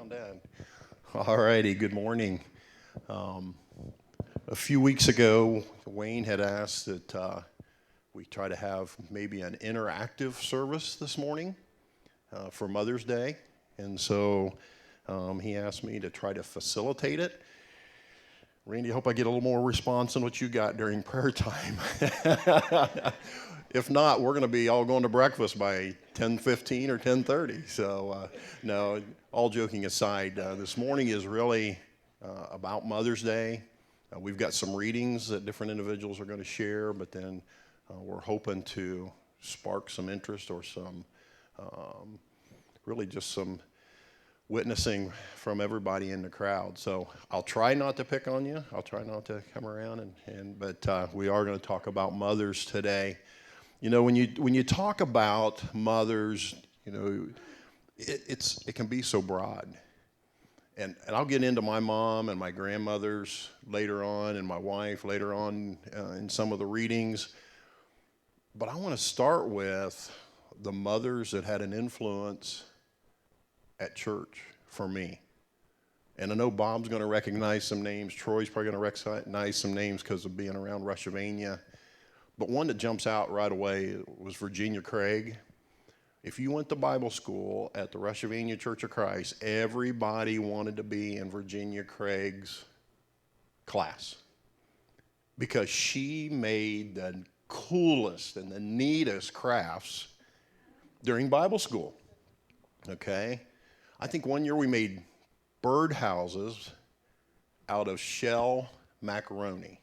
down, Dad. All righty, good morning. A few weeks ago, Wayne had asked that we try to have maybe an interactive service this morning for Mother's Day. And so he asked me to try to facilitate it. Randy, I hope I get a little more response than what you got during prayer time. If not, we're going to be all going to breakfast by 10:15 or 10:30. So, no, all joking aside, this morning is really about Mother's Day. We've got some readings that different individuals are going to share, but then we're hoping to spark some interest or some, really just some witnessing from everybody in the crowd. So I'll try not to pick on you. I'll try not to come around, but we are going to talk about mothers today. You know, when you talk about mothers, you know, it can be so broad. And I'll get into my mom and my grandmothers later on, and my wife later on in some of the readings. But I want to start with the mothers that had an influence at church for me. And I know Bob's going to recognize some names. Troy's probably going to recognize some names because of being around Rushvania. But one that jumps out right away was Virginia Craig. If you went to Bible school at the Rushvania Church of Christ, everybody wanted to be in Virginia Craig's class because she made the coolest and the neatest crafts during Bible school. Okay? I think one year we made birdhouses out of shell macaroni.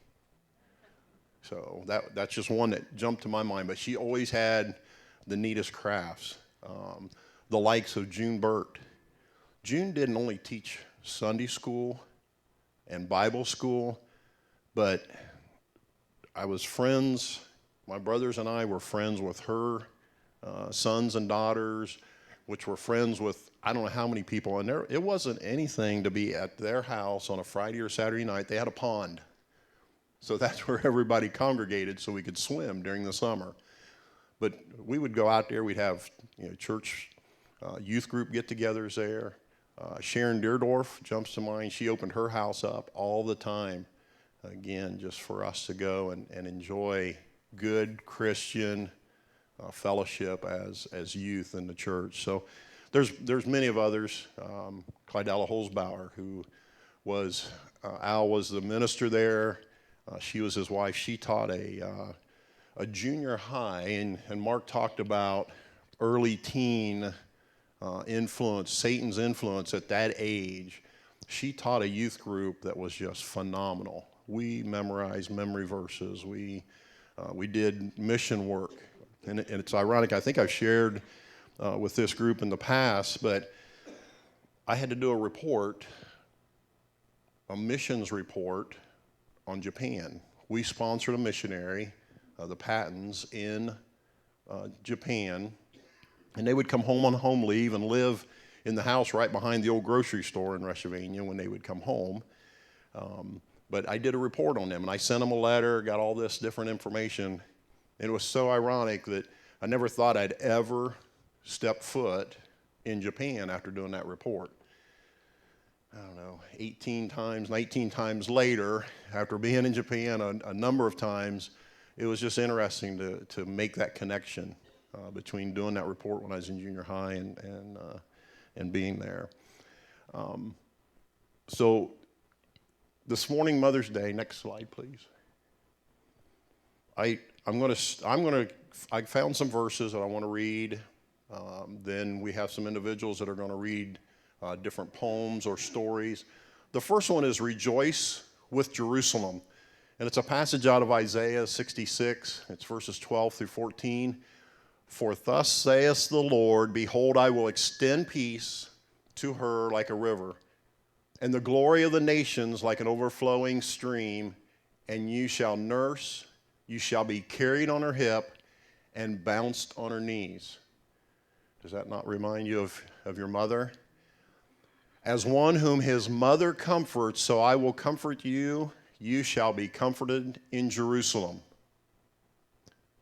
So that's just one that jumped to my mind. But she always had the neatest crafts. The likes of June Burt. June didn't only teach Sunday school and Bible school, but I was friends. My brothers and I were friends with her sons and daughters, which were friends with I don't know how many people. And it wasn't anything to be at their house on a Friday or Saturday night. They had a pond. So that's where everybody congregated so we could swim during the summer. But we would go out there. We'd have church youth group get-togethers there. Sharon Deerdorf jumps to mind. She opened her house up all the time, again, just for us to go and enjoy good Christian fellowship as youth in the church. So there's many of others. Clydella Holzbauer, who was, Al was the minister there. She was his wife. She taught a junior high, and Mark talked about early teen influence, Satan's influence at that age. She taught a youth group that was just phenomenal. We memorized memory verses. We did mission work, and it's ironic. I think I've shared with this group in the past, but I had to do a missions report on Japan. We sponsored a missionary, the Pattons, in Japan, and they would come home on home leave and live in the house right behind the old grocery store in Rushvania when they would come home. But I did a report on them, and I sent them a letter, got all this different information, and it was so ironic that I never thought I'd ever step foot in Japan after doing that report. I don't know, 18 times, 19 times later, after being in Japan a number of times, it was just interesting to make that connection between doing that report when I was in junior high and being there. So this morning, Mother's Day. Next slide, please. I found some verses that I want to read. Then we have some individuals that are going to read different poems or stories. The first one is Rejoice with Jerusalem. And it's a passage out of Isaiah 66. It's verses 12 through 14. For thus saith the Lord, behold, I will extend peace to her like a river, and the glory of the nations like an overflowing stream. And you shall nurse, you shall be carried on her hip, and bounced on her knees. Does that not remind you of your mother? As one whom his mother comforts, so I will comfort you. You shall be comforted in Jerusalem.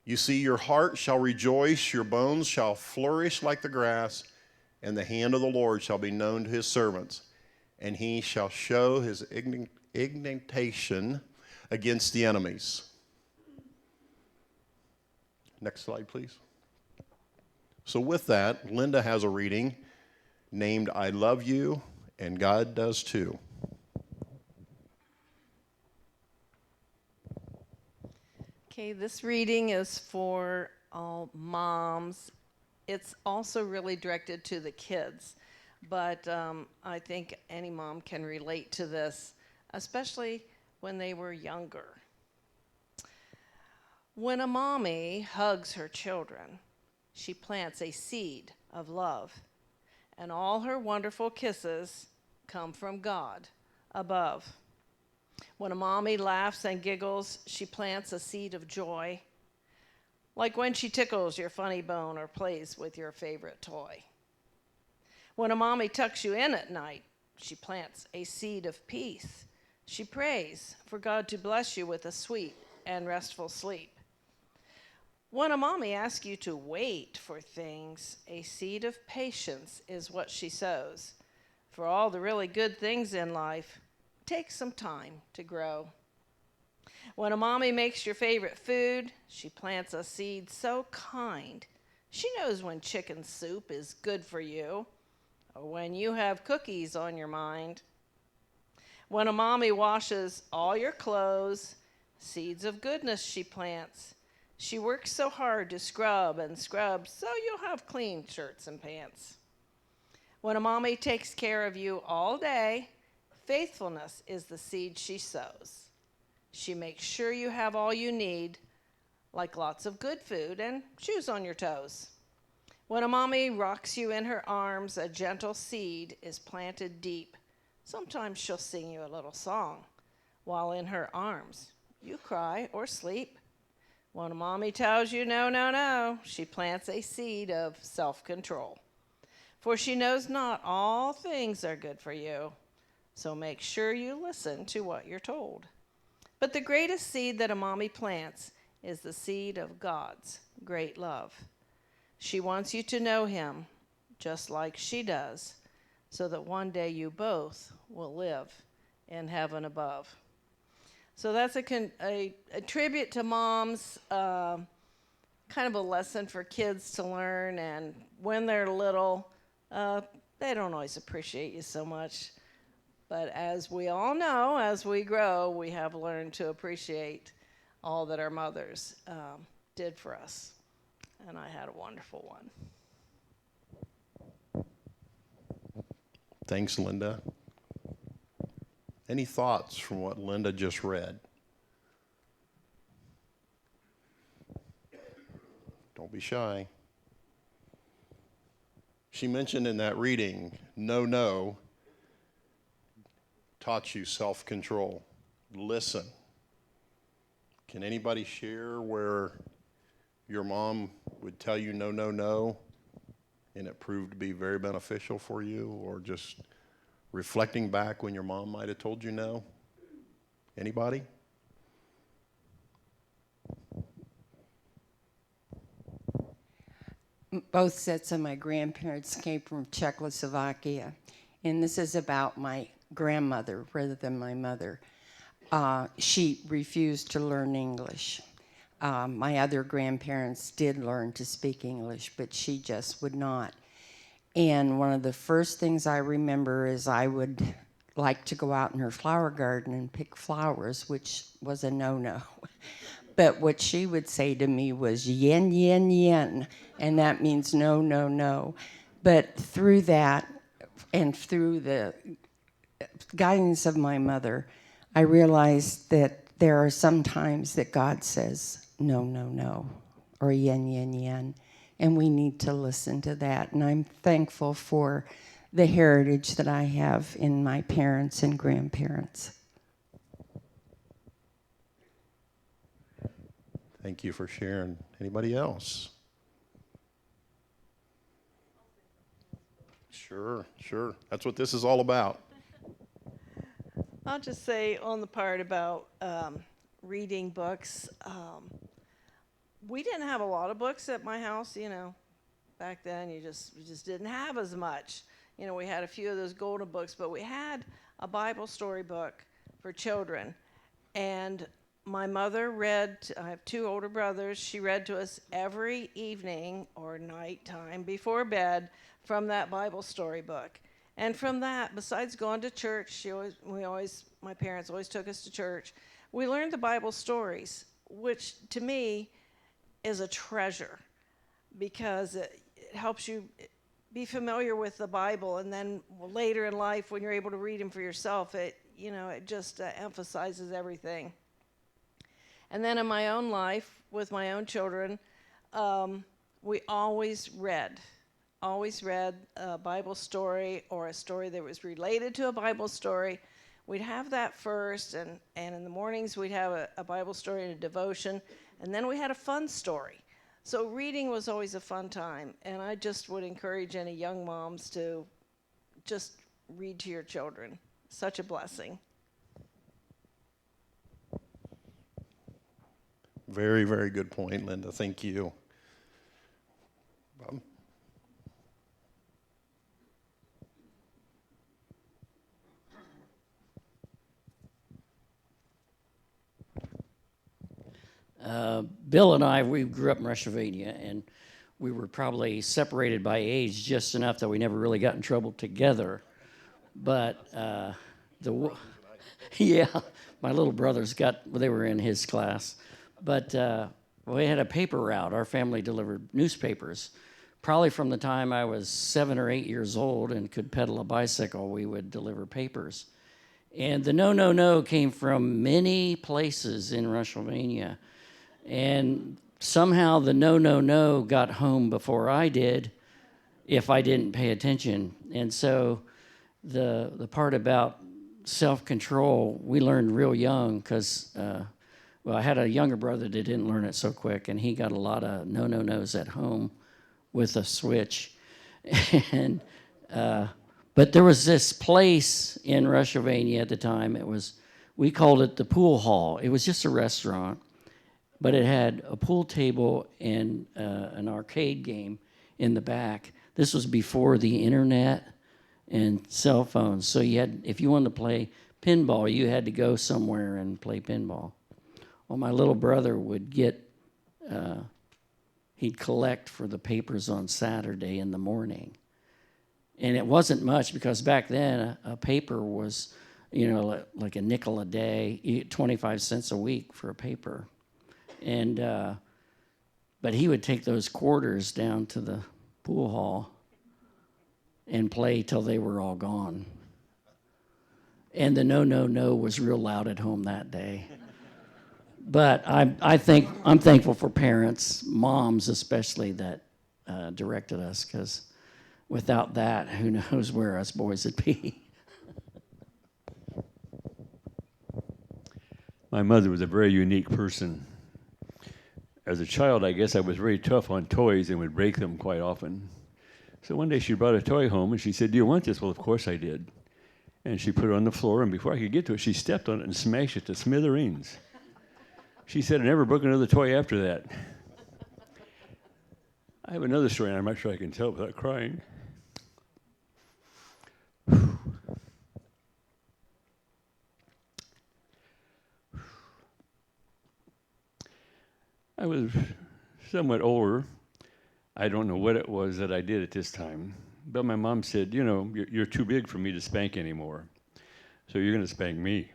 You see, your heart shall rejoice, your bones shall flourish like the grass, and the hand of the Lord shall be known to his servants, and he shall show his indignation against the enemies. Next slide, please. So with that, Linda has a reading named I Love You, and God Does Too. Okay, this reading is for all moms. It's also really directed to the kids, but I think any mom can relate to this, especially when they were younger. When a mommy hugs her children, she plants a seed of love, and all her wonderful kisses come from God above. When a mommy laughs and giggles, she plants a seed of joy, like when she tickles your funny bone or plays with your favorite toy. When a mommy tucks you in at night, she plants a seed of peace. She prays for God to bless you with a sweet and restful sleep. When a mommy asks you to wait for things, a seed of patience is what she sows. For all the really good things in life, take some time to grow. When a mommy makes your favorite food, she plants a seed so kind. She knows when chicken soup is good for you, or when you have cookies on your mind. When a mommy washes all your clothes, seeds of goodness she plants. She works so hard to scrub and scrub so you'll have clean shirts and pants. When a mommy takes care of you all day, faithfulness is the seed she sows. She makes sure you have all you need, like lots of good food and shoes on your toes. When a mommy rocks you in her arms, a gentle seed is planted deep. Sometimes she'll sing you a little song while in her arms. You cry or sleep. When a mommy tells you no, no, no, she plants a seed of self-control. For she knows not all things are good for you, so make sure you listen to what you're told. But the greatest seed that a mommy plants is the seed of God's great love. She wants you to know him just like she does, so that one day you both will live in heaven above. So that's a tribute to moms, kind of a lesson for kids to learn. And when they're little, they don't always appreciate you so much. But as we all know, as we grow, we have learned to appreciate all that our mothers did for us. And I had a wonderful one. Thanks, Linda. Any thoughts from what Linda just read? Don't be shy. She mentioned in that reading, no, no, taught you self-control. Listen. Can anybody share where your mom would tell you no, no, no, and it proved to be very beneficial for you, or just reflecting back when your mom might have told you no? Anybody? Both sets of my grandparents came from Czechoslovakia, and this is about my grandmother rather than my mother. She refused to learn English. My other grandparents did learn to speak English, but she just would not. And one of the first things I remember is I would like to go out in her flower garden and pick flowers, which was a no-no. But what she would say to me was yen, yen, yen, and that means no, no, no. But through that and through the guidance of my mother, I realized that there are some times that God says no, no, no, or yen, yen, yen, and we need to listen to that. And I'm thankful for the heritage that I have in my parents and grandparents. Thank you for sharing. Anybody else? Sure, sure. That's what this is all about. I'll just say on the part about reading books, we didn't have a lot of books at my house, you know. Back then, you just didn't have as much. You know, we had a few of those golden books, but we had a Bible story book for children. And my mother read, I have two older brothers, she read to us every evening or night time before bed from that Bible story book. And from that, besides going to church, my parents always took us to church, we learned the Bible stories, which to me is a treasure because it helps you be familiar with the Bible, and then later in life when you're able to read them for yourself, it just emphasizes everything. And then in my own life with my own children, we always read a Bible story or a story that was related to a Bible story. We'd have that first, and in the mornings we'd have a Bible story and a devotion, and then we had a fun story. So reading was always a fun time, and I just would encourage any young moms to just read to your children. Such a blessing. Very, very good point, Linda. Thank you. Bob? Bill and I, we grew up in Rushvania, and we were probably separated by age just enough that we never really got in trouble together. But yeah, my little brothers they were in his class. But we had a paper route. Our family delivered newspapers. Probably from the time I was 7 or 8 years old and could pedal a bicycle, we would deliver papers. And the No, No, No came from many places in Rushvania. And somehow the No, No, No got home before I did if I didn't pay attention. And so the part about self-control, we learned real young because, I had a younger brother that didn't learn it so quick, and he got a lot of No, No, No's at home with a switch. And but there was this place in Rushvania at the time. We called it the Pool Hall. It was just a restaurant, but it had a pool table and an arcade game in the back. This was before the internet and cell phones. So if you wanted to play pinball, you had to go somewhere and play pinball. Well, my little brother would he'd collect for the papers on Saturday in the morning. And it wasn't much because back then a paper was, like a nickel a day, 25 cents a week for a paper. And but he would take those quarters down to the pool hall and play till they were all gone. And the No, No, No was real loud at home that day. But I'm thankful for parents, moms especially, that directed us, because without that, who knows where us boys would be. My mother was a very unique person. As a child, I guess I was very tough on toys and would break them quite often. So one day she brought a toy home and she said, "Do you want this?" Well, of course I did. And she put it on the floor, and before I could get to it, she stepped on it and smashed it to smithereens. She said I never broke another toy after that. I have another story, and I'm not sure I can tell without crying. I was somewhat older. I don't know what it was that I did at this time, but my mom said, you're too big for me to spank anymore, so you're going to spank me.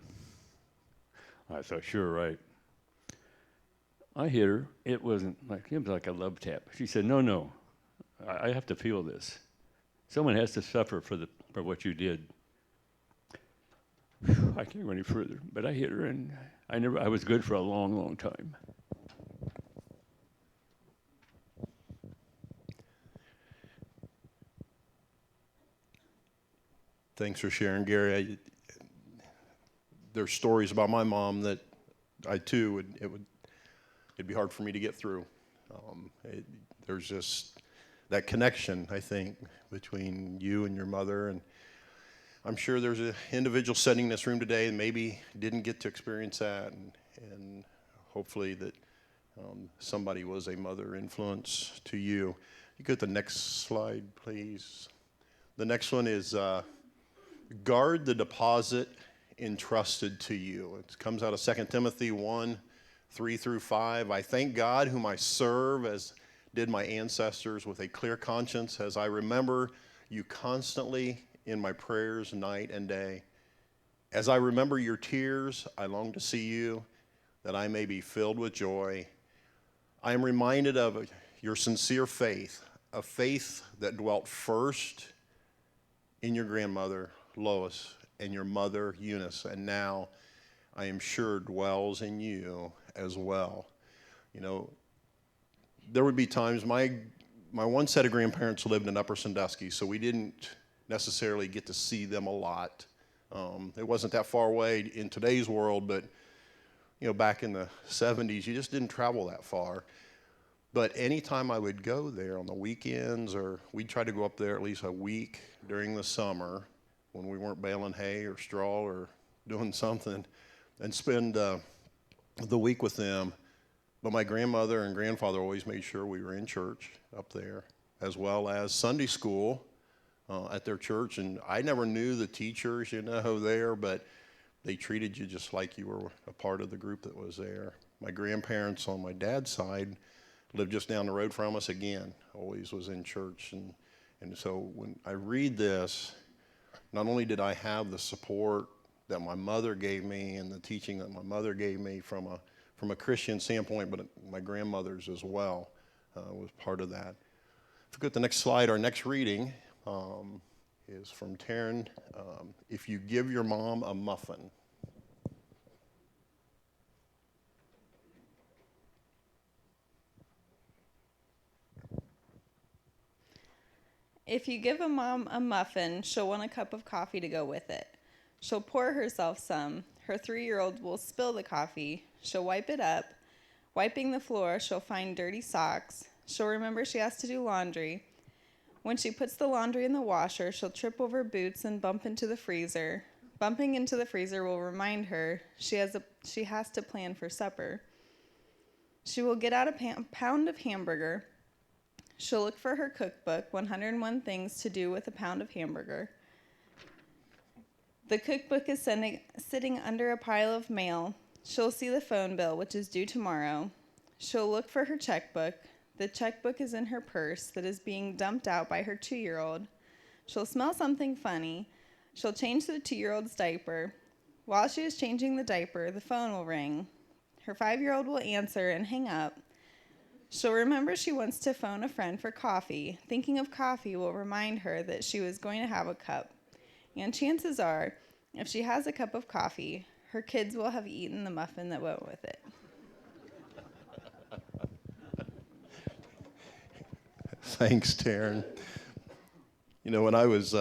I thought, sure, right. I hit her. It was like a love tap. She said, no, I have to feel this. Someone has to suffer for what you did. I can't go any further, but I hit her, and I was good for a long, long time. Thanks for sharing, Gary. There's stories about my mom that I too it'd be hard for me to get through. There's just that connection, I think, between you and your mother, and I'm sure there's an individual sitting in this room today and maybe didn't get to experience that, and hopefully that somebody was a mother influence to you. You go to the next slide, please. The next one is guard the deposit entrusted to you. It comes out of 2 Timothy 1, 3 through 5. I thank God whom I serve as did my ancestors with a clear conscience as I remember you constantly in my prayers night and day. As I remember your tears, I long to see you that I may be filled with joy. I am reminded of your sincere faith, a faith that dwelt first in your grandmother, Lois, and your mother, Eunice, and now I am sure dwells in you as well. You know, there would be times, my one set of grandparents lived in Upper Sandusky, so we didn't necessarily get to see them a lot. It wasn't that far away in today's world, but you know, back in the 70s, you just didn't travel that far. But anytime I would go there on the weekends, or we'd try to go up there at least a week during the summer when we weren't baling hay or straw or doing something, and spend the week with them. But my grandmother and grandfather always made sure we were in church up there, as well as Sunday school at their church. And I never knew the teachers, you know, there, but they treated you just like you were a part of the group that was there. My grandparents on my dad's side lived just down the road from us again, always was in church. And so when I read this, not only did I have the support that my mother gave me and the teaching that my mother gave me from a Christian standpoint, but my grandmother's as well was part of that. If we go to the next slide, our next reading is from Taryn. If you give your mom a muffin. If you give a mom a muffin, she'll want a cup of coffee to go with it. She'll pour herself some. Her 3-year-old will spill the coffee. She'll wipe it up. Wiping the floor, she'll find dirty socks. She'll remember she has to do laundry. When she puts the laundry in the washer, she'll trip over boots and bump into the freezer. Bumping into the freezer will remind her she has to plan for supper. She will get out a pound of hamburger. She'll look for her cookbook, 101 Things to Do with a Pound of Hamburger. The cookbook is sitting under a pile of mail. She'll see the phone bill, which is due tomorrow. She'll look for her checkbook. The checkbook is in her purse that is being dumped out by her 2-year-old. She'll smell something funny. She'll change the 2-year-old's diaper. While she is changing the diaper, the phone will ring. Her 5-year-old will answer and hang up. She'll remember she wants to phone a friend for coffee. Thinking of coffee will remind her that she was going to have a cup. And chances are, if she has a cup of coffee, her kids will have eaten the muffin that went with it. Thanks, Taryn. You know, when I was,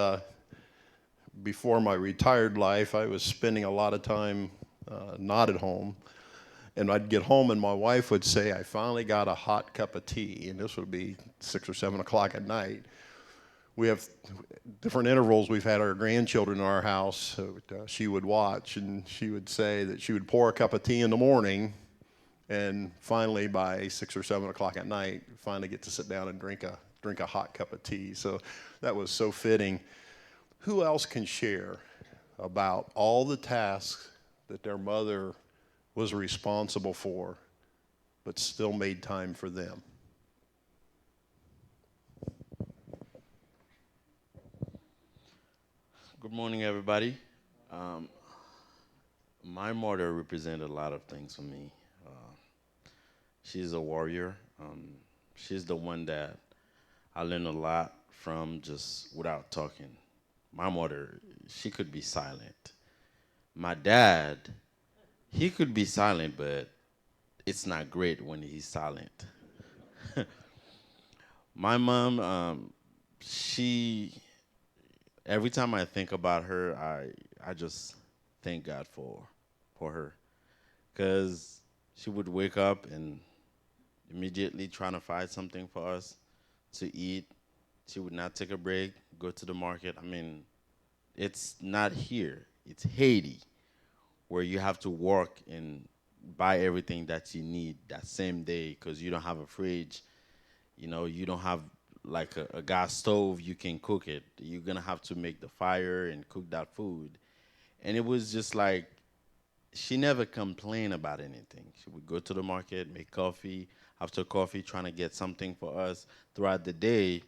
before my retired life, I was spending a lot of time not at home. And I'd get home and my wife would say, I finally got a hot cup of tea. And this would be 6 or 7 o'clock at night. We have different intervals. We've had our grandchildren in our house. So she would watch and she would say that she would pour a cup of tea in the morning. And finally, by 6 or 7 o'clock at night, finally get to sit down and drink a hot cup of tea. So that was so fitting. Who else can share about all the tasks that their mother was responsible for, but still made time for them? Good morning, everybody. My mother represented a lot of things for me. She's a warrior. She's the one that I learned a lot from just without talking. My mother, she could be silent. My dad, he could be silent, but it's not great when he's silent. My mom, every time I think about her, I just thank God for her. Because she would wake up and immediately trying to find something for us to eat. She would not take a break, go to the market. I mean, it's not here. It's Haiti, where you have to work and buy everything that you need that same day because you don't have a fridge. You know, you don't have like a gas stove, you can cook it. You're gonna have to make the fire and cook that food. And it was just like she never complained about anything. She would go to the market, make coffee, after coffee, trying to get something for us throughout the day.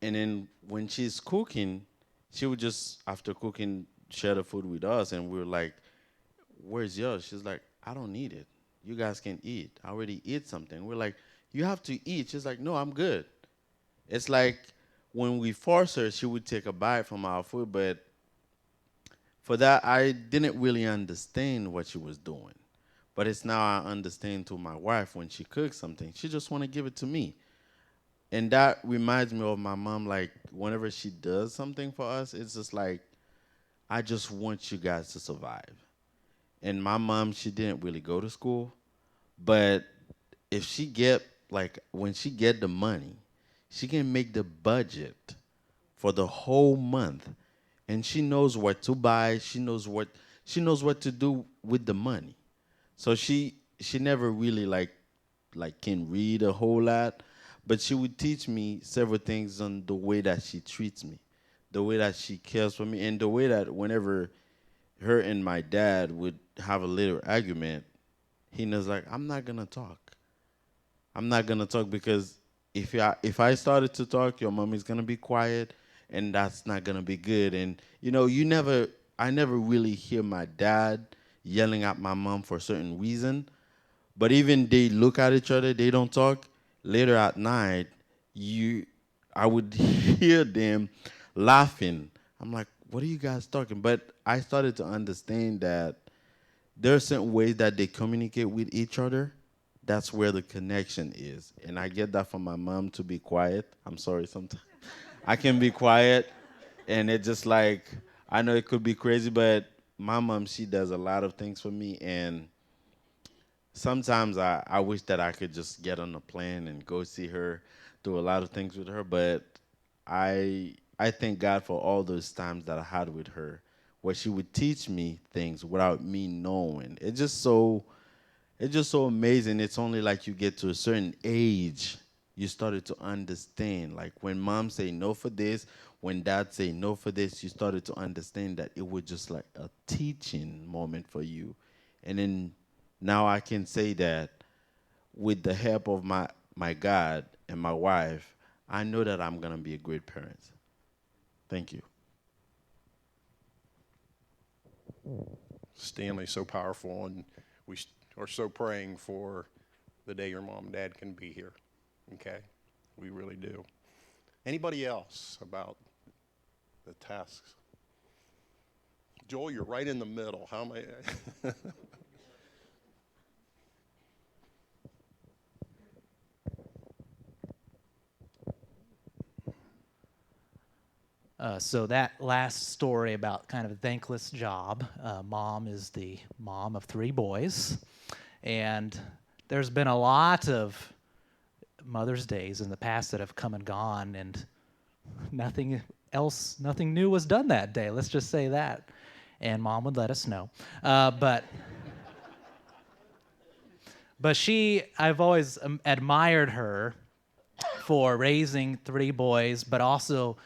And then when she's cooking, she would just, after cooking, share the food with us. And we were like, where's yours? She's like, I don't need it. You guys can eat. I already eat something. We're like, you have to eat. She's like, no, I'm good. It's like when we force her, she would take a bite from our food, but for that, I didn't really understand what she was doing. But it's now I understand to my wife when she cooks something, she just want to give it to me. And that reminds me of my mom, like whenever she does something for us, it's just like, I just want you guys to survive. And my mom, she didn't really go to school, but if she get, like when she get the money, she can make the budget for the whole month, and she knows what to buy. She knows what to do with the money. So she never really like can read a whole lot, but she would teach me several things on the way that she treats me, the way that she cares for me, and the way that whenever her and my dad would have a little argument, he knows like I'm not gonna talk. I'm not gonna talk because if I started to talk, your mom is gonna be quiet, and that's not gonna be good. And I never really hear my dad yelling at my mom for a certain reason. But even they look at each other, they don't talk. Later at night, I would hear them laughing. I'm like, what are you guys talking? But I started to understand that there are certain ways that they communicate with each other. That's where the connection is. And I get that from my mom to be quiet. I'm sorry, sometimes I can be quiet. And it just like, I know it could be crazy, but my mom, she does a lot of things for me. And sometimes I wish that I could just get on a plane and go see her, do a lot of things with her. But I thank God for all those times that I had with her, where she would teach me things without me knowing. It's just so amazing. It's only like you get to a certain age, you started to understand. Like when mom say no for this, when dad say no for this, you started to understand that it was just like a teaching moment for you. And then now I can say that with the help of my God and my wife, I know that I'm gonna be a great parent. Thank you. Stanley's so powerful, and we are so praying for the day your mom and dad can be here. Okay? We really do. Anybody else about the tasks? Joel, you're right in the middle. How am I? So that last story about kind of a thankless job, mom is the mom of 3 boys, and there's been a lot of Mother's Days in the past that have come and gone, and nothing new was done that day. Let's just say that, and mom would let us know, but I've always admired her for raising 3 boys, but also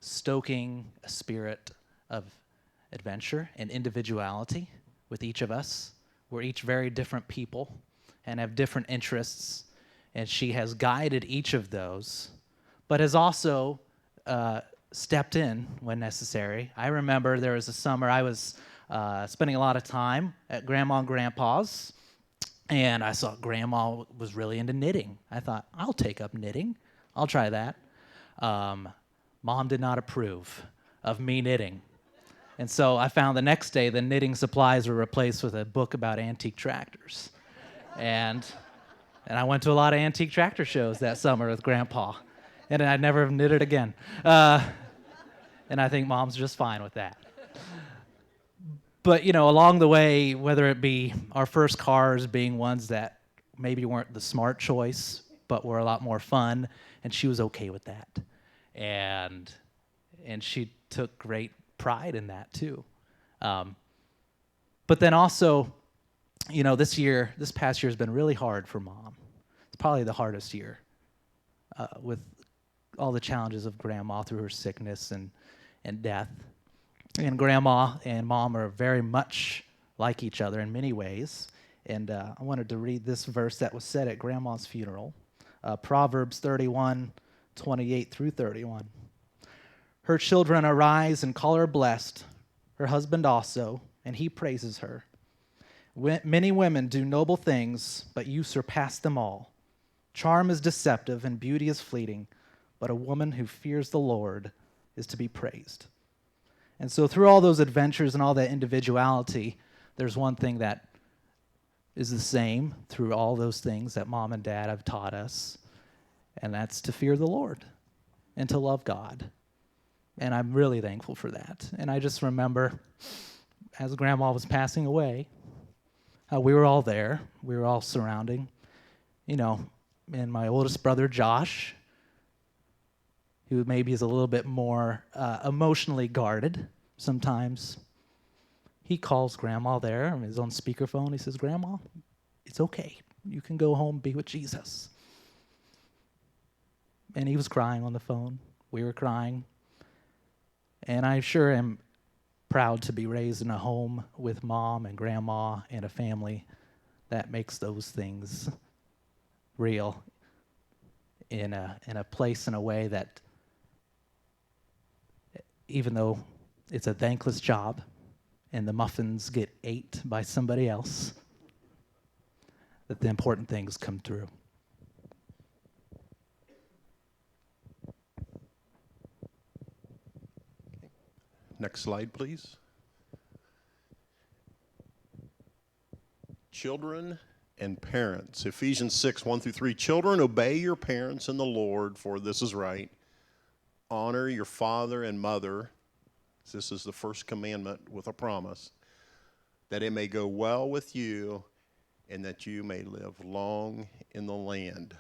stoking a spirit of adventure and individuality with each of us. We're each very different people and have different interests, and she has guided each of those, but has also stepped in when necessary. I remember there was a summer I was spending a lot of time at Grandma and Grandpa's, and I saw Grandma was really into knitting. I thought, I'll take up knitting. I'll try that. Mom did not approve of me knitting. And so I found the next day the knitting supplies were replaced with a book about antique tractors. And I went to a lot of antique tractor shows that summer with Grandpa. And I'd never have knitted again. And I think Mom's just fine with that. But, along the way, whether it be our first cars being ones that maybe weren't the smart choice, but were a lot more fun, and she was okay with that. And she took great pride in that too. But then also, this past year has been really hard for Mom. It's probably the hardest year with all the challenges of Grandma through her sickness and death. And Grandma and Mom are very much like each other in many ways. And I wanted to read this verse that was said at Grandma's funeral, Proverbs 31:28 through 31. Her children arise and call her blessed, her husband also, and he praises her. Many women do noble things, but you surpass them all. Charm is deceptive and beauty is fleeting, but a woman who fears the Lord is to be praised. And so through all those adventures and all that individuality, there's one thing that is the same through all those things that Mom and Dad have taught us, and that's to fear the Lord and to love God. And I'm really thankful for that. And I just remember as Grandma was passing away, we were all there. We were all surrounding, and my oldest brother, Josh, who maybe is a little bit more emotionally guarded sometimes, he calls Grandma there on his own speakerphone. He says, Grandma, it's okay. You can go home, be with Jesus. And he was crying on the phone. We were crying. And I sure am proud to be raised in a home with Mom and Grandma and a family that makes those things real in a place, in a way that, even though it's a thankless job and the muffins get ate by somebody else, that the important things come through. Next slide, please. Children and parents. Ephesians 6:1-3. Children, obey your parents in the Lord, for this is right. Honor your father and mother. This is the first commandment with a promise, that it may go well with you and that you may live long in the land.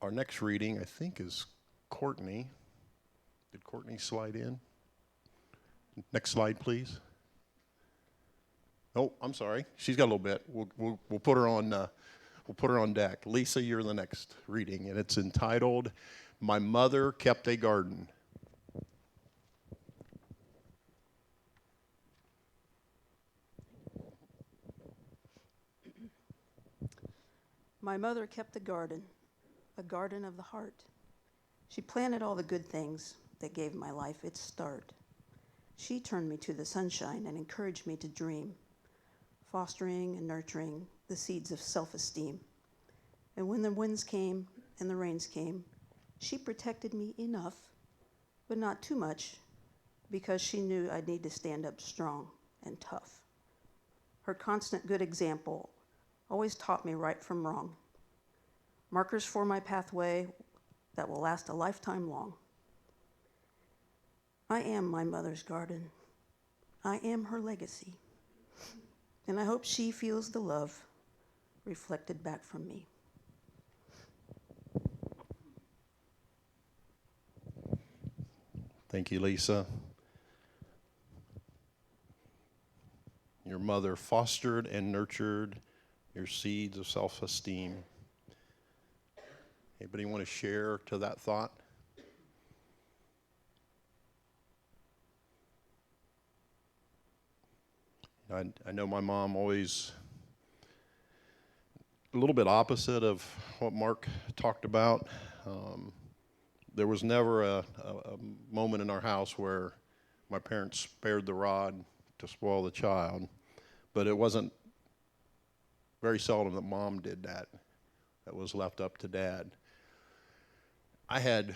Our next reading, I think, is Courtney. Did Courtney slide in? Next slide, please. Oh, I'm sorry. She's got a little bit. We'll put her on. We'll put her on deck. Lisa, you're the next reading, and it's entitled "My Mother Kept a Garden." My mother kept a garden of the heart. She planted all the good things that gave my life its start. She turned me to the sunshine and encouraged me to dream, fostering and nurturing the seeds of self-esteem. And when the winds came and the rains came, she protected me enough, but not too much, because she knew I'd need to stand up strong and tough. Her constant good example always taught me right from wrong, markers for my pathway that will last a lifetime long. I am my mother's garden. I am her legacy. And I hope she feels the love reflected back from me. Thank you, Lisa. Your mother fostered and nurtured your seeds of self-esteem. Anybody want to share to that thought? I know my mom always a little bit opposite of what Mark talked about. There was never a moment in our house where my parents spared the rod to spoil the child, but it wasn't very seldom that Mom did that. That was left up to Dad. I had,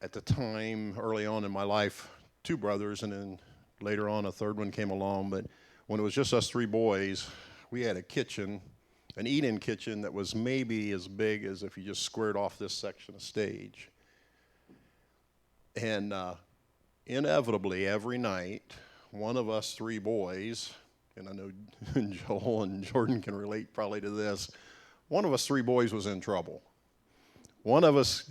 at the time, early on in my life, 2 brothers, and then later on a third one came along, but when it was just us 3 boys, we had a kitchen, an eat-in kitchen that was maybe as big as if you just squared off this section of stage. And inevitably, every night, one of us 3 boys, and I know Joel and Jordan can relate probably to this, one of us 3 boys was in trouble. One of us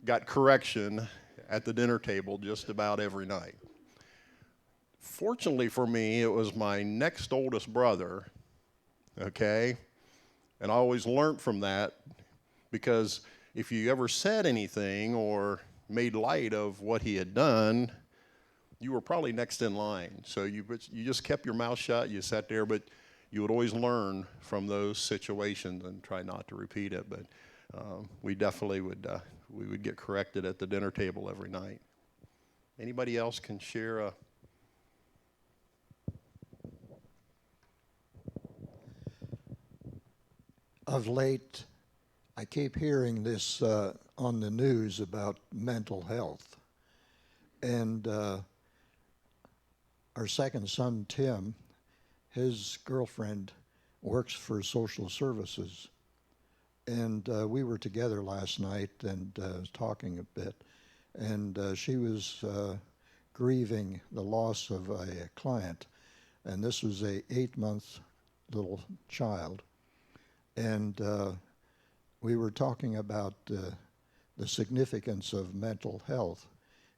got correction at the dinner table just about every night. Fortunately for me, it was my next oldest brother, okay? And I always learned from that, because if you ever said anything or made light of what he had done, you were probably next in line. So you just kept your mouth shut, you sat there, but you would always learn from those situations and try not to repeat it. But we definitely would get corrected at the dinner table every night. Anybody else can share a... Of late, I keep hearing this on the news about mental health. And our second son, Tim, his girlfriend works for social services. And we were together last night and talking a bit. And she was grieving the loss of a client. And this was a 8-month little child. And we were talking about the significance of mental health,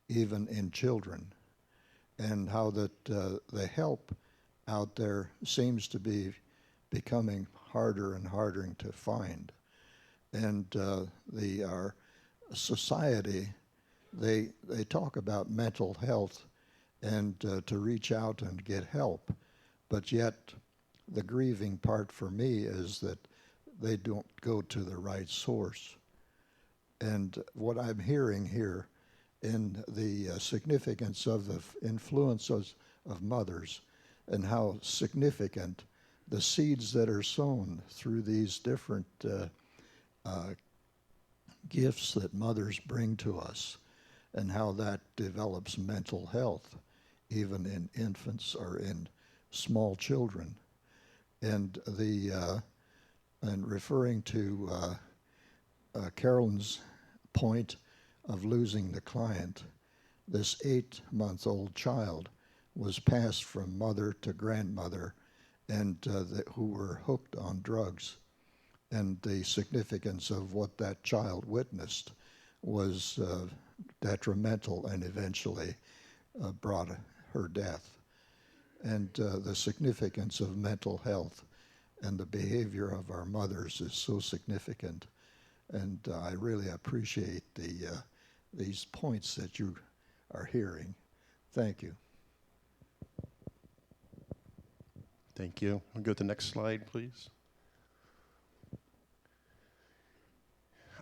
even in children, and how that the help out there seems to be becoming harder and harder to find. And our society, they talk about mental health and to reach out and get help, but yet the grieving part for me is that they don't go to the right source. And what I'm hearing here in the significance of the influences of mothers and how significant the seeds that are sown through these different gifts that mothers bring to us, and how that develops mental health, even in infants or in small children. And and referring to Carolyn's point of losing the client, this 8-month-old child was passed from mother to grandmother, and who were hooked on drugs. And the significance of what that child witnessed was detrimental and eventually brought her death. And the significance of mental health and the behavior of our mothers is so significant. And I really appreciate these points that you are hearing. Thank you. Thank you. We'll go to the next slide, please.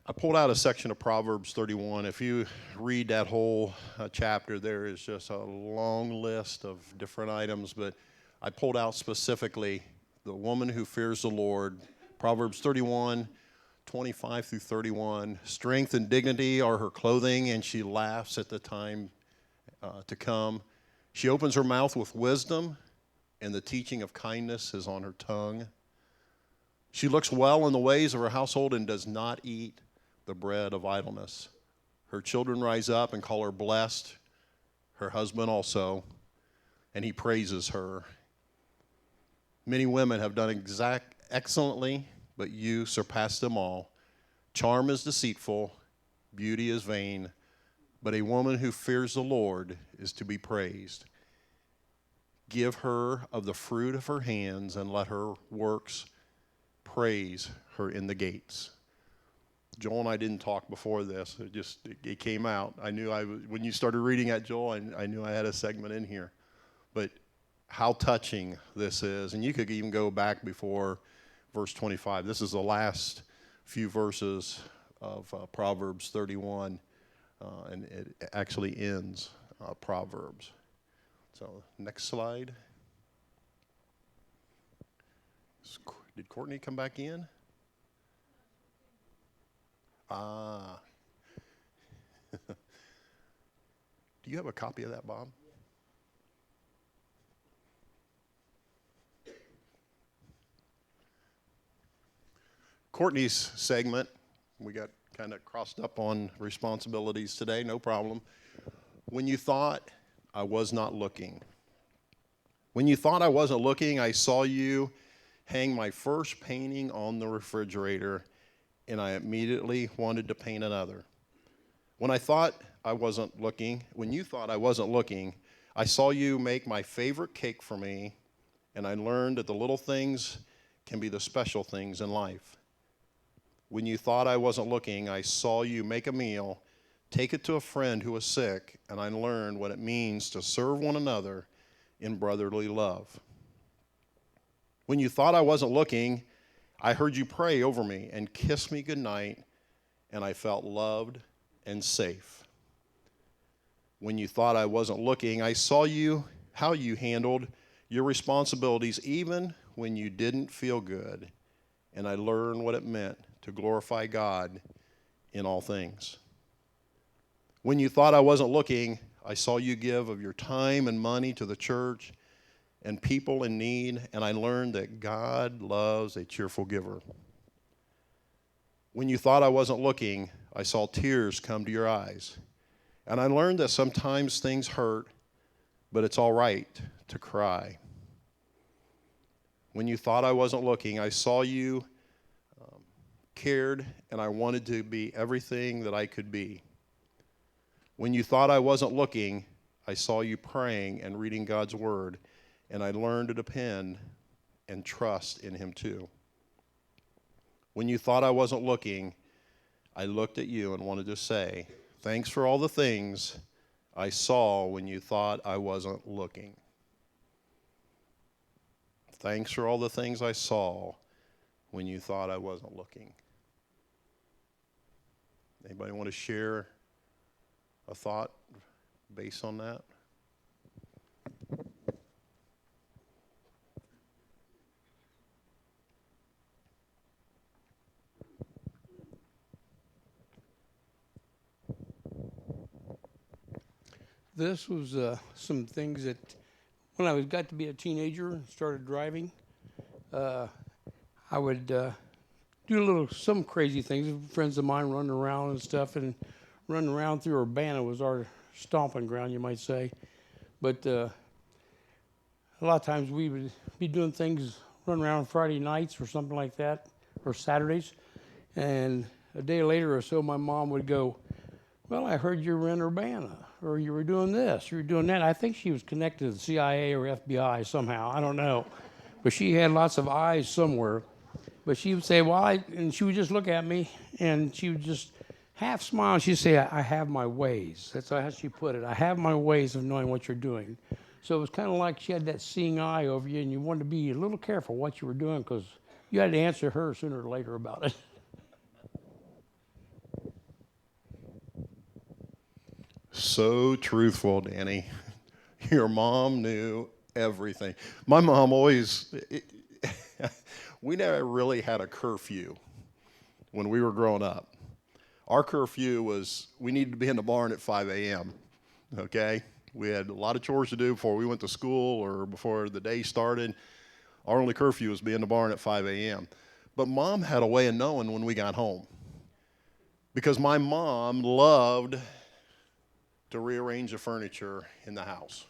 I pulled out a section of Proverbs 31. If you read that whole chapter, there is just a long list of different items, but I pulled out specifically the woman who fears the Lord. Proverbs 31, 25 through 31. Strength and dignity are her clothing, and she laughs at the time to come. She opens her mouth with wisdom, and the teaching of kindness is on her tongue. She looks well in the ways of her household and does not eat the bread of idleness. Her children rise up and call her blessed, her husband also, and he praises her. Many women have done excellently, but you surpass them all. Charm is deceitful, beauty is vain, but a woman who fears the Lord is to be praised. Give her of the fruit of her hands, and let her works praise her in the gates. Joel and I didn't talk before this. It came out. I knew when you started reading that, Joel, I knew I had a segment in here. But how touching this is. And you could even go back before verse 25. This is the last few verses of Proverbs 31, and it actually ends Proverbs. So next slide. Did Courtney come back in? Ah. Do you have a copy of that, Bob? Courtney's segment, we got kind of crossed up on responsibilities today, no problem. When you thought I was not looking. When you thought I wasn't looking, I saw you hang my first painting on the refrigerator, and I immediately wanted to paint another. When you thought I wasn't looking, I saw you make my favorite cake for me, and I learned that the little things can be the special things in life. When you thought I wasn't looking, I saw you make a meal, take it to a friend who was sick, and I learned what it means to serve one another in brotherly love. When you thought I wasn't looking, I heard you pray over me and kiss me goodnight, and I felt loved and safe. When you thought I wasn't looking, I saw you, how you handled your responsibilities even when you didn't feel good, and I learned what it meant to glorify God in all things. When you thought I wasn't looking, I saw you give of your time and money to the church and people in need, and I learned that God loves a cheerful giver. When you thought I wasn't looking, I saw tears come to your eyes, and I learned that sometimes things hurt, but it's all right to cry. When you thought I wasn't looking, I saw you cared, and I wanted to be everything that I could be. When you thought I wasn't looking, I saw you praying and reading God's word, and I learned to depend and trust in him too. When you thought I wasn't looking, I looked at you and wanted to say, thanks for all the things I saw when you thought I wasn't looking. Thanks for all the things I saw when you thought I wasn't looking. Anybody want to share a thought based on that? This was some things that when I got to be a teenager and started driving, I would do some crazy things. Friends of mine running around and stuff, and running around through Urbana was our stomping ground, you might say. But a lot of times we would be doing things, running around Friday nights or something like that, or Saturdays. And a day later or so, my mom would go, well, I heard you were in Urbana, or you were doing this, you were doing that. I think she was connected to the CIA or FBI somehow, I don't know. But she had lots of eyes somewhere. But she would say, well, and she would just look at me, and she would just half smile, and she'd say, I have my ways. That's how she put it. I have my ways of knowing what you're doing. So it was kind of like she had that seeing eye over you, and you wanted to be a little careful what you were doing, because you had to answer her sooner or later about it. So truthful, Danny. Your mom knew everything. My mom always, we never really had a curfew when we were growing up. Our curfew was we needed to be in the barn at 5 a.m., okay? We had a lot of chores to do before we went to school or before the day started. Our only curfew was be in the barn at 5 a.m. But Mom had a way of knowing when we got home, because my mom loved to rearrange the furniture in the house.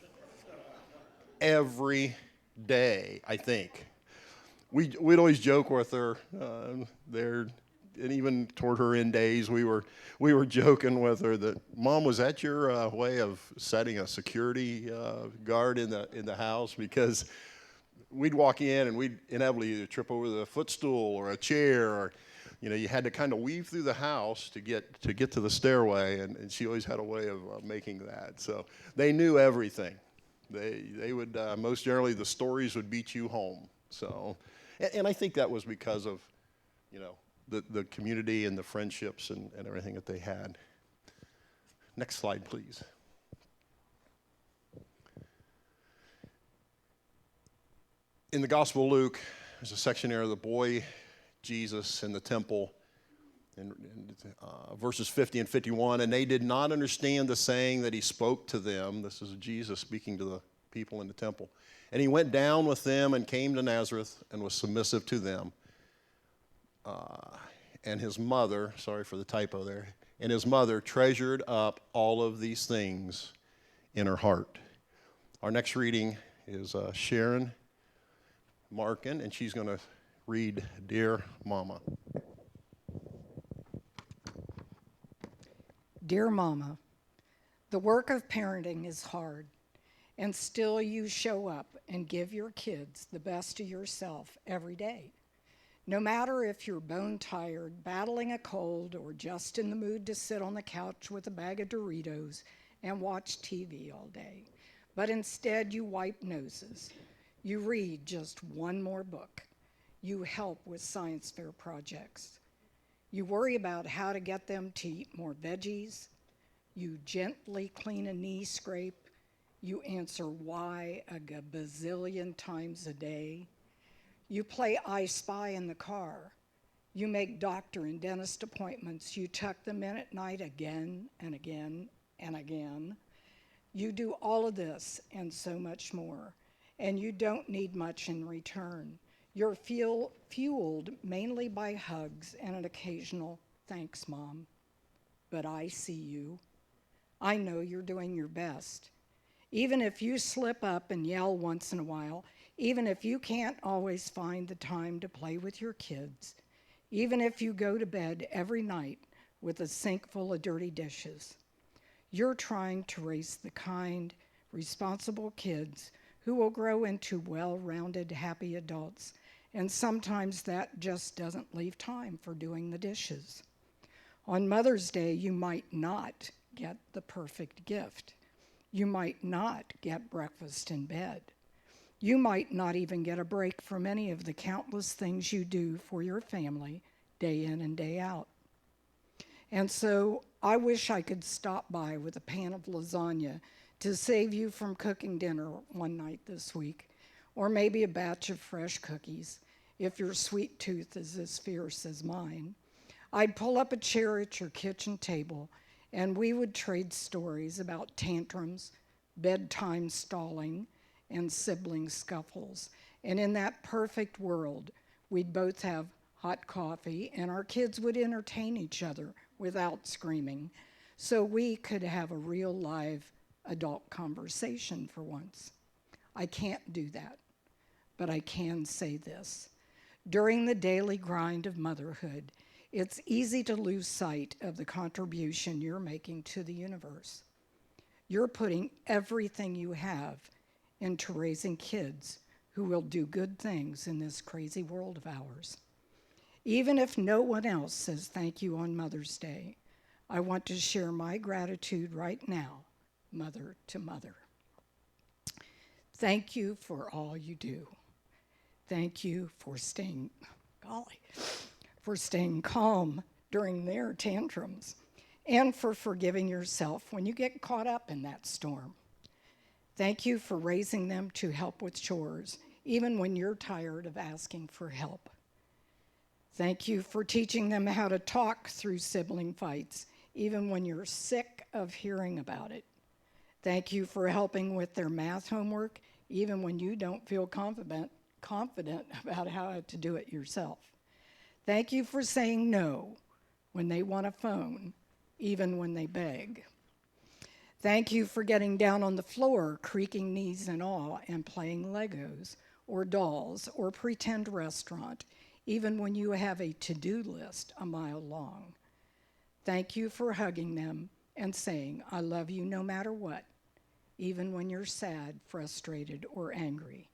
Every day, I think. We'd always joke with her there, and even toward her end days, we were joking with her that, Mom, was that your way of setting a security guard in the house? Because we'd walk in and we'd inevitably either trip over the footstool or a chair, or you had to kind of weave through the house to get to the stairway, and she always had a way of making that. So they knew everything. They would most generally, the stories would beat you home. So, and I think that was because of the community and the friendships and everything that they had. Next slide, please. In the Gospel of Luke, there's a section there of the boy Jesus in the temple, in verses 50 and 51, and they did not understand the saying that he spoke to them. This is Jesus speaking to the people in the temple. And he went down with them and came to Nazareth and was submissive to them. And his mother, sorry for the typo there, and his mother treasured up all of these things in her heart. Our next reading is Sharon Markin, and she's going to read Dear Mama. Dear Mama, the work of parenting is hard, and still you show up and give your kids the best of yourself every day. No matter if you're bone tired, battling a cold, or just in the mood to sit on the couch with a bag of Doritos and watch TV all day, but instead you wipe noses. You read just one more book. You help with science fair projects. You worry about how to get them to eat more veggies. You gently clean a knee scrape. You answer why a gazillion times a day. You play I Spy in the car. You make doctor and dentist appointments. You tuck them in at night again and again and again. You do all of this and so much more, and you don't need much in return. You're fueled mainly by hugs and an occasional "thanks, Mom, but I see you." I know you're doing your best. Even if you slip up and yell once in a while, even if you can't always find the time to play with your kids, even if you go to bed every night with a sink full of dirty dishes, you're trying to raise the kind, responsible kids who will grow into well-rounded, happy adults, and sometimes that just doesn't leave time for doing the dishes. On Mother's Day, you might not get the perfect gift. You might not get breakfast in bed. You might not even get a break from any of the countless things you do for your family day in and day out. And so I wish I could stop by with a pan of lasagna to save you from cooking dinner one night this week, or maybe a batch of fresh cookies if your sweet tooth is as fierce as mine. I'd pull up a chair at your kitchen table and we would trade stories about tantrums, bedtime stalling, and sibling scuffles. And in that perfect world, we'd both have hot coffee and our kids would entertain each other without screaming, so we could have a real live adult conversation for once. I can't do that, but I can say this. During the daily grind of motherhood, it's easy to lose sight of the contribution you're making to the universe. You're putting everything you have into raising kids who will do good things in this crazy world of ours. Even if no one else says thank you on Mother's Day, I want to share my gratitude right now, mother to mother. Thank you for all you do. Thank you for staying calm during their tantrums, and for forgiving yourself when you get caught up in that storm. Thank you for raising them to help with chores, even when you're tired of asking for help. Thank you for teaching them how to talk through sibling fights, even when you're sick of hearing about it. Thank you for helping with their math homework, even when you don't feel confident about how to do it yourself. Thank you for saying no when they want a phone, even when they beg. Thank you for getting down on the floor, creaking knees and all, and playing Legos or dolls or pretend restaurant, even when you have a to-do list a mile long. Thank you for hugging them and saying, I love you no matter what, even when you're sad, frustrated, or angry.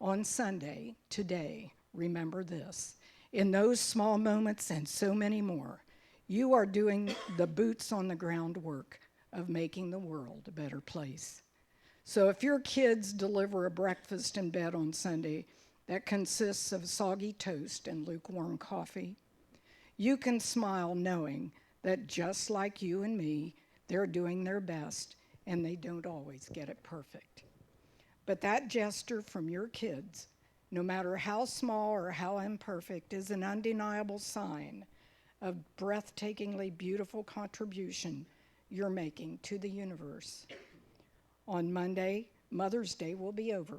On Sunday, today, remember this. In those small moments and so many more, you are doing the boots on the ground work of making the world a better place. So if your kids deliver a breakfast in bed on Sunday that consists of soggy toast and lukewarm coffee, you can smile knowing that just like you and me, they're doing their best and they don't always get it perfect. But that gesture from your kids, no matter how small or how imperfect, is an undeniable sign of breathtakingly beautiful contribution you're making to the universe. On Monday, Mother's Day will be over,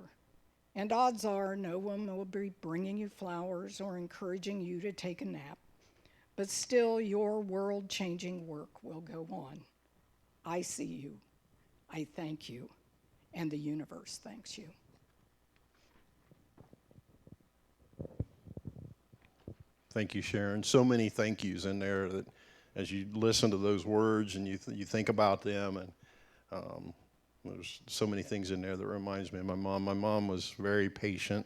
and odds are no one will be bringing you flowers or encouraging you to take a nap, but still your world-changing work will go on. I see you, I thank you, and the universe thanks you. Thank you, Sharon. So many thank yous in there that as you listen to those words and you think about them, and there's so many things in there that reminds me of my mom. My mom was very patient.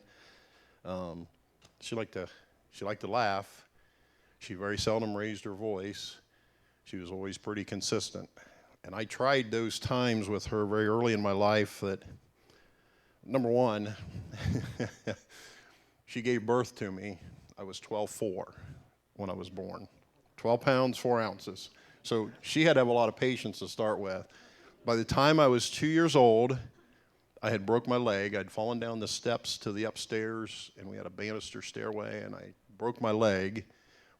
She liked to She liked to laugh. She very seldom raised her voice. She was always pretty consistent. And I tried those times with her very early in my life that, number one, she gave birth to me. I was 12'4" when I was born. 12 pounds, 4 ounces. So she had to have a lot of patience to start with. By the time I was 2 years old, I had broke my leg. I'd fallen down the steps to the upstairs, and we had a banister stairway, and I broke my leg.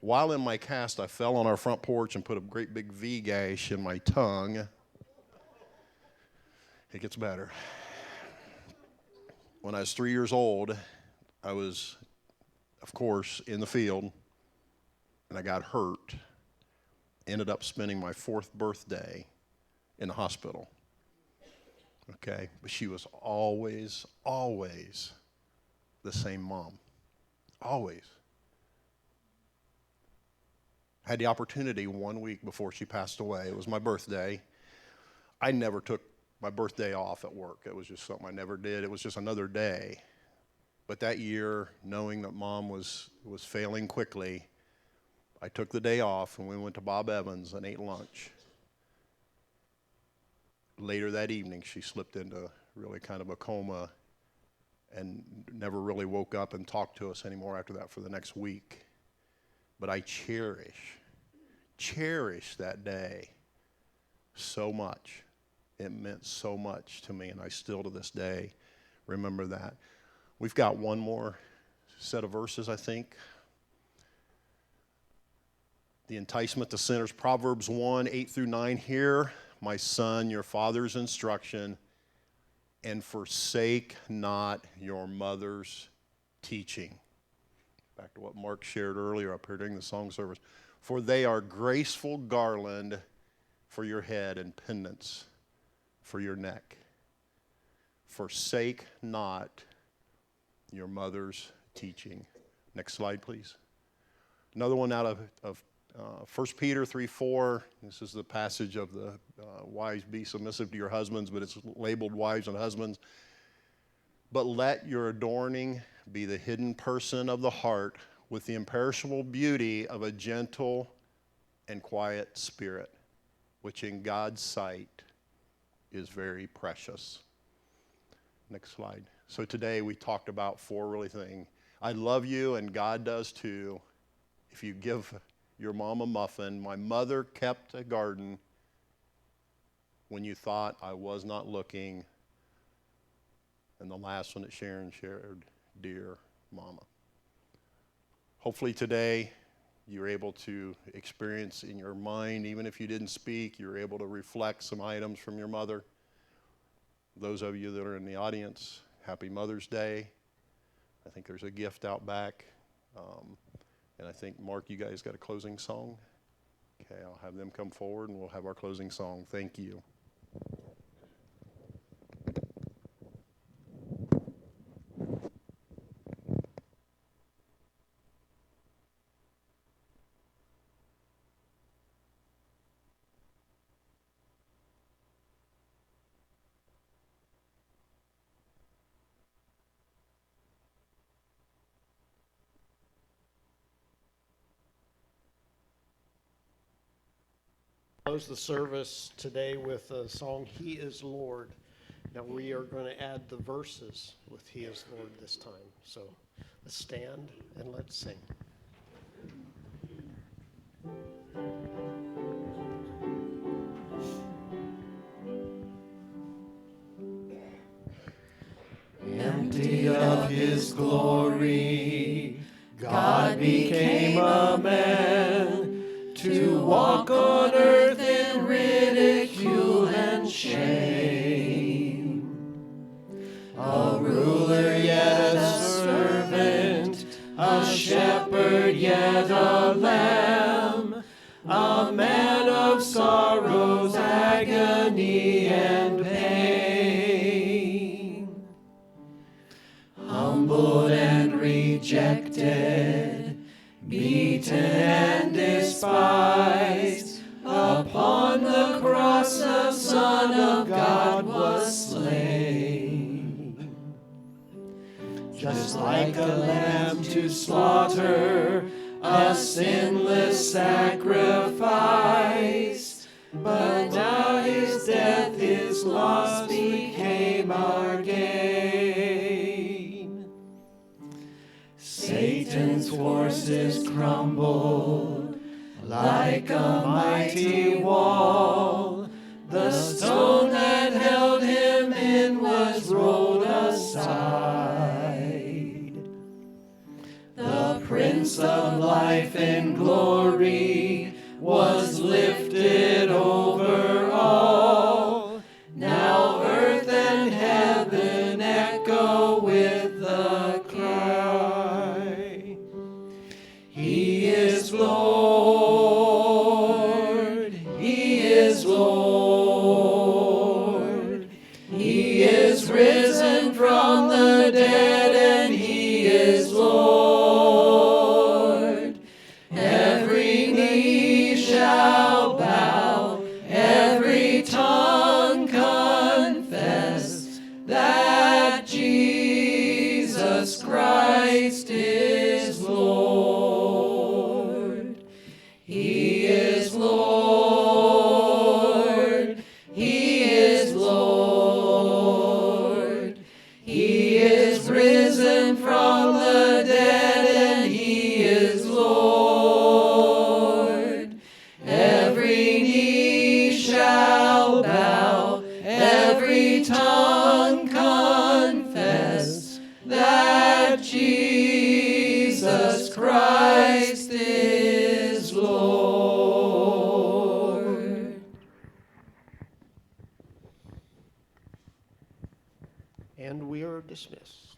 While in my cast, I fell on our front porch and put a great big V gash in my tongue. It gets better. When I was 3 years old, I was, of course, in the field, and I got hurt. Ended up spending my 4th birthday in the hospital. Okay, but she was always, always the same mom. Always. I had the opportunity 1 week before she passed away. It was my birthday. I never took my birthday off at work. It was just something I never did. It was just another day. But that year, knowing that Mom was failing quickly, I took the day off and we went to Bob Evans and ate lunch. Later that evening, she slipped into really kind of a coma and never really woke up and talked to us anymore after that for the next week. But I cherish that day so much. It meant so much to me, and I still to this day remember that. We've got one more set of verses, I think. The enticement to sinners, Proverbs 1, 8 through 9. Hear, my son, your father's instruction, and forsake not your mother's teaching. Back to what Mark shared earlier up here during the song service. For they are graceful garland for your head and pendants for your neck. Forsake not your mother's teaching. Next slide, please. Another one out of 1 Peter 3:4. This is the passage of the wives, be submissive to your husbands, but it's labeled wives and husbands. But let your adorning be the hidden person of the heart with the imperishable beauty of a gentle and quiet spirit, which in God's sight is very precious. Next slide. So today we talked about 4 really things. I love you, and God does too. If you give your mom a muffin, my mother kept a garden when you thought I was not looking. And the last one that Sharon shared, dear mama. Hopefully today you're able to experience in your mind, even if you didn't speak, you're able to reflect some items from your mother. Those of you that are in the audience, happy Mother's Day. I think there's a gift out back. And I think, Mark, you guys got a closing song? Okay, I'll have them come forward and we'll have our closing song. Thank you. Close the service today with the song He is Lord. Now we are going to add the verses with He is Lord this time. So let's stand and let's sing. Empty of His glory, God became a man to walk on earth in ridicule and shame. A ruler yet a servant, a shepherd yet a lamb, a man of sorrows, agony, and pain. Humbled and rejected, beaten and despised, upon the cross the Son of God was slain. Just like a lamb to to slaughter a sinless sacrifice. But now his death, his loss became our gain. Satan's forces crumbled like a mighty wall. The stone that held him in was rolled aside. The Prince of Life in glory was lifted over all. Now earth and heaven echo with the cry, He is Lord, He is Lord. He is risen from the dead, and He is Lord. Every knee shall bow, every tongue confess that Jesus Christ is Lord. He is Lord. He is Lord. He is risen from the dead, and He is Lord. Every knee shall bow, every tongue confess that Jesus Christ is Lord. And we are dismissed.